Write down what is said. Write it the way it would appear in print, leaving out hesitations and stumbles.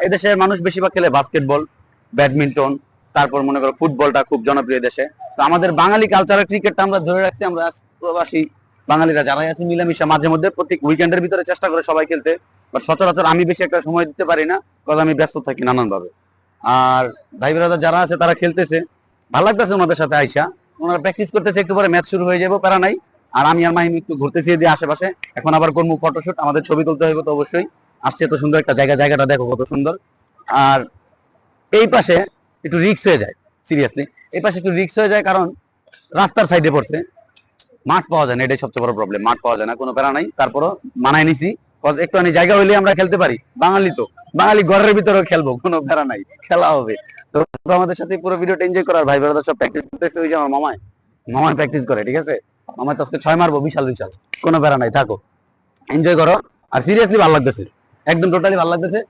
এদেশের মানুষ বেশিরভাগ খেলে বাস্কেটবল, ব্যাডমিন্টন, তারপর মনে করো ফুটবলটা খুব জনপ্রিয় দেশে। তো আমাদের বাঙালি কালচারাল ক্রিকেটটা আমরা ধরে রাখছি। আমরা প্রবাসী বাঙালিরা যারাই আছি মিলামিশা মাঝে মধ্যে প্রত্যেক উইকেন্ডের ভিতরে চেষ্টা করে সবাই খেলতে। বাট সচরাচর আমি বেশি একটা সময় দিতে পারি না, কারণ আমি ব্যস্ত থাকি নানান ভাবে। আর ভাই ব্রাদার যারা আছে তারা খেলতেছে, ভালো লাগতেছে ওনাদের সাথে আইসা। ওনারা প্র্যাকটিস করতেছে, একটু পরে ম্যাচ শুরু হয়ে যাবো, প্যারা নাই। আর আমি আর মাহিম একটু ঘুরতেছি এদিকে আশেপাশে। এখন আবার করবো ফটোশুট, আমাদের ছবি তুলতে হইব তো অবশ্যই। আসছে এত সুন্দর একটা জায়গা, জায়গাটা দেখো কত সুন্দর। আর এই পাশে একটু রিস্ক হয়ে যায়, সিরিয়াসলি এই পাশে একটু রিস্ক হয়ে যায়, কারণ রাস্তার সাইডে পড়ছে, মাঠ পাওয়া যায় না, এটাই সবচেয়ে বড় প্রবলেম। মাঠ পাওয়া যায় না, কোনো প্যারা নাই, তারপরও মানায় নিছি। একটুখানি জায়গা হইলে আমরা খেলতে পারি, বাঙালি তো, বাঙালি ঘরের ভিতরেও খেলবো, কোনো প্যারা নাই, খেলা হবে। তো আমাদের সাথে পুরো ভিডিওটা এনজয় করার, ভাই ব্রাদার সব প্র্যাকটিস করতেছে। ওই যে আমার মামায়, মামায় প্র্যাকটিস করে, ঠিক আছে। মামায় তো আজকে 6 মারবো, বিশাল বিশাল, কোনো প্যারা নাই, থাকো, এনজয় করো। আর সিরিয়াসলি ভালো লাগতেছে, একদম টোটালি ভালো লাগতেছে।